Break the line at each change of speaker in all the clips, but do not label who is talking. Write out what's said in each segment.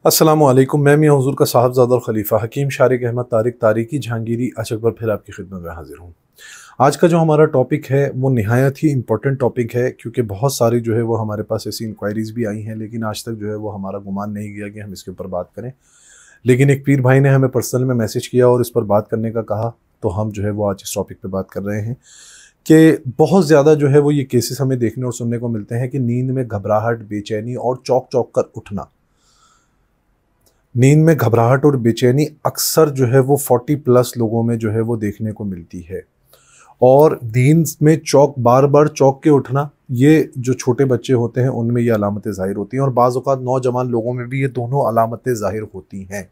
अस्सलामुअलैकुम। मैं मियां हुजूर का साहबजादा और खलीफा हकीम शारिक अहमद तारिक तारिकी जहांगीरी आज एक बार फिर आपकी खिदमत में हाजिर हूँ। आज का जो हमारा टॉपिक है वो निहायत ही इम्पोर्टेंट टॉपिक है, क्योंकि बहुत सारी जो है वो हमारे पास ऐसी इंक्वायरीज़ भी आई हैं, लेकिन आज तक जो है वो हमारा गुमान नहीं गया कि हम इसके ऊपर बात करें। लेकिन एक पीर भाई ने हमें पर्सनल में मैसेज किया और इस पर बात करने का कहा, तो हम जो है वो आज इस टॉपिक पर बात कर रहे हैं कि बहुत ज़्यादा जो है वो ये केसेस हमें देखने और सुनने को मिलते हैं कि नींद में घबराहट, बेचैनी और चौंक चौंक कर उठना। नींद में घबराहट और बेचैनी अक्सर जो है वो 40 प्लस लोगों में जो है वो देखने को मिलती है। और नींद में बार बार चौंक के उठना, ये जो छोटे बच्चे होते हैं उनमें ये अलामतें ज़ाहिर होती हैं, और बाज़ औक़ात नौजवान लोगों में भी ये दोनों अलामतें ज़ाहिर होती हैं।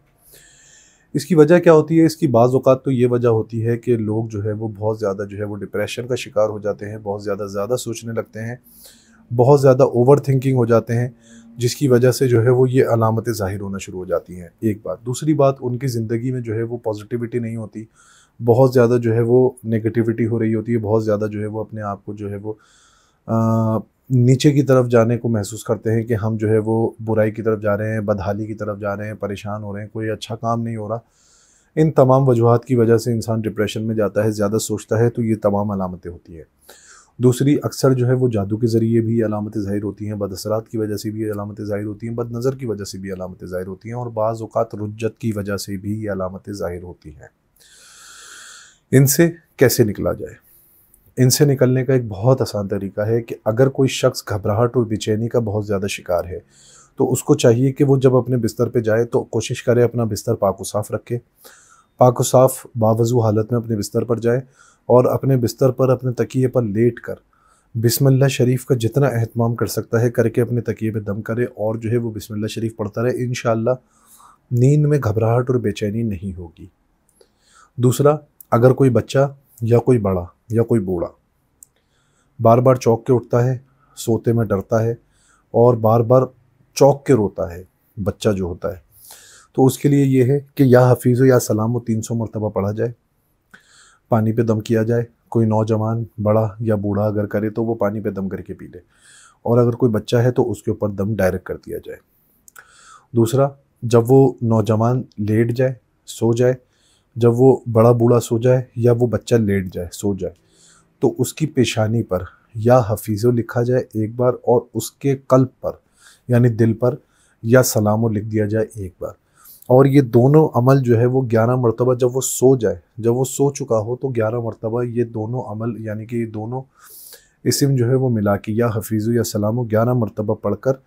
इसकी वजह क्या होती है? इसकी बाज़ औक़ात तो ये वजह होती है कि लोग जो है वो बहुत ज़्यादा जो है वो डिप्रेशन का शिकार हो जाते हैं, बहुत ज़्यादा सोचने लगते हैं, बहुत ज़्यादा ओवर थिंकिंग हो जाते हैं, जिसकी वजह से जो है वो ये अलामतें ज़ाहिर होना शुरू हो जाती हैं। एक बात। दूसरी बात, उनकी ज़िंदगी में जो है वो पॉजिटिविटी नहीं होती, बहुत ज़्यादा जो है वो नेगेटिविटी हो रही होती है, बहुत ज़्यादा जो है वो अपने आप को जो है वो नीचे की तरफ जाने को महसूस करते हैं कि हम जो है वो बुराई की तरफ जा रहे हैं, बदहाली की तरफ जा रहे हैं, परेशान हो रहे हैं, कोई अच्छा काम नहीं हो रहा। इन तमाम वजूहात की वजह से इंसान डिप्रेशन में जाता है, ज़्यादा सोचता है, तो ये तमाम अलामतें होती हैं। दूसरी, अक्सर जो है वो जादू के ज़रिए भी अलामतें ज़ाहिर होती हैं, बदअसरात की वजह से भी अलामतें ज़ाहिर होती हैं, बदनज़र की वजह से भी अलामतें ज़ाहिर होती हैं, और बाज़ औक़ात रुज्जत की वजह से भी ये अलामतें ज़ाहिर होती हैं। इनसे कैसे निकला जाए? इनसे निकलने का एक बहुत आसान तरीका है कि अगर कोई शख्स घबराहट और बेचैनी का बहुत ज़्यादा शिकार है, तो उसको चाहिए कि वो जब अपने बिस्तर पे जाए तो कोशिश करे अपना बिस्तर पाक व साफ़ रखे, पाक व साफ़ बावज़ू हालत में अपने बिस्तर पर जाए, और अपने बिस्तर पर अपने तकिए पर लेट कर बिस्मिल्लाह शरीफ का जितना एहतमाम कर सकता है करके अपने तकिए पे दम करे, और जो है वो बिस्मिल्लाह शरीफ पढ़ता रहे। इंशाअल्लाह नींद में घबराहट और बेचैनी नहीं होगी। दूसरा, अगर कोई बच्चा या कोई बड़ा या कोई बूढ़ा बार बार चौंक के उठता है, सोते में डरता है, और बार बार चौंक के रोता है, बच्चा जो होता है, तो उसके लिए ये है कि या हफीज़ या सलाम 300 मरतबा पढ़ा जाए, पानी पे दम किया जाए। कोई नौजवान, बड़ा या बूढ़ा अगर करे तो वो पानी पे दम करके पी ले, और अगर कोई बच्चा है तो उसके ऊपर दम डायरेक्ट कर दिया जाए। दूसरा, जब वो नौजवान लेट जाए, सो जाए, जब वो बड़ा बूढ़ा सो जाए या वो बच्चा लेट जाए, सो जाए, तो उसकी पेशानी पर या हफीज़ो लिखा जाए एक बार, और उसके कल्ब पर यानी दिल पर या सलामो लिख दिया जाए एक बार। और ये दोनों अमल जो है वो 11 मरतबा जब वो सो जाए, जब वो सो चुका हो, तो 11 मरतबा ये दोनों अमल यानी कि ये दोनों इस्म जो है वो मिला के या हफीज़ो या सलामो 11 मरतबा पढ़कर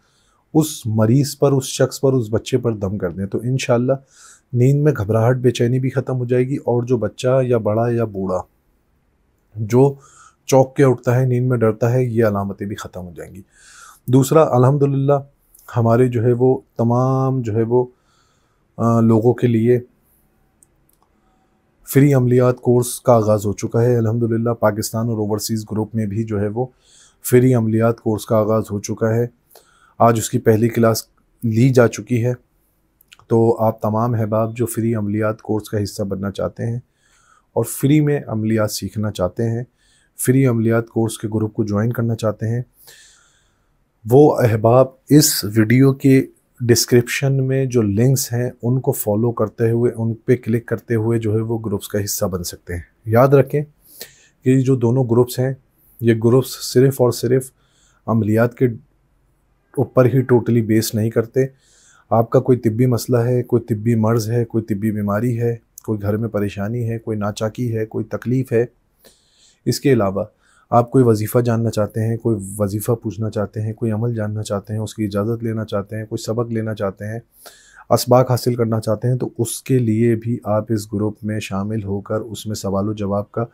उस मरीज़ पर, उस शख्स पर, उस बच्चे पर दम कर दें, तो इंशाअल्लाह नींद में घबराहट, बेचैनी भी ख़त्म हो जाएगी, और जो बच्चा या बड़ा या बूढ़ा जो चौंक के उठता है, नींद में डरता है, ये अलामतें भी ख़त्म हो जाएंगी। दूसरा, अल्हम्दुलिल्लाह हमारे जो है वो तमाम जो है वो लोगों के लिए फ्री अमलियात कोर्स का आगाज़ हो चुका है। अल्हम्दुलिल्लाह पाकिस्तान और ओवरसीज़ ग्रुप में भी जो है वो फ्री अमलियात कोर्स का आगाज़ हो चुका है। आज उसकी पहली क्लास ली जा चुकी है। तो आप तमाम अहबाब जो फ्री अमलियात कोर्स का हिस्सा बनना चाहते हैं और फ्री में अमलियात सीखना चाहते हैं, फ्री अमलियात कोर्स के ग्रुप को ज्वाइन करना चाहते हैं, वो अहबाब इस वीडियो के डिस्क्रिप्शन में जो लिंक्स हैं उनको फॉलो करते हुए, उन पे क्लिक करते हुए जो है वो ग्रुप्स का हिस्सा बन सकते हैं। याद रखें कि जो दोनों ग्रुप्स हैं, ये ग्रुप्स सिर्फ़ और सिर्फ अमलियात के ऊपर ही टोटली बेस नहीं करते। आपका कोई तिब्बी मसला है, कोई तिब्बी मर्ज़ है, कोई तिब्बी बीमारी है, कोई घर में परेशानी है, कोई नाचाकी है, कोई तकलीफ़ है, इसके अलावा आप कोई वजीफ़ा जानना चाहते हैं, कोई वजीफ़ा पूछना चाहते हैं, कोई अमल जानना चाहते हैं, उसकी इजाज़त लेना चाहते हैं, कोई सबक लेना चाहते हैं, असबाक हासिल करना चाहते हैं, तो उसके लिए भी आप इस ग्रुप में शामिल होकर उसमें सवाल व जवाब का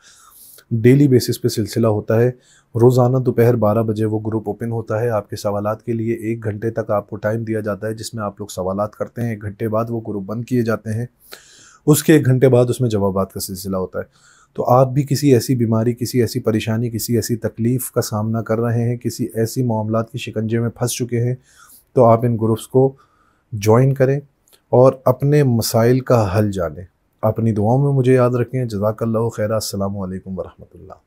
डेली बेसिस पे सिलसिला होता है। रोज़ाना दोपहर 12 बजे वो ग्रुप ओपन होता है। आपके सवालात के लिए 1 घंटे तक आपको टाइम दिया जाता है, जिसमें आप लोग सवालात करते हैं। 1 घंटे बाद वो ग्रुप बंद किए जाते हैं। उसके 1 घंटे बाद उसमें जवाबात का सिलसिला होता है। तो आप भी किसी ऐसी बीमारी, किसी ऐसी परेशानी, किसी ऐसी तकलीफ़ का सामना कर रहे हैं, किसी ऐसी मामलात के शिकंजे में फंस चुके हैं, तो आप इन ग्रुप्स को जॉइन करें और अपने मसाइल का हल जानें। अपनी दुआओं में मुझे याद रखें। जज़ाकल्लाहु खैरा। अस्सलामु अलैकुम व रहमतुल्लाह।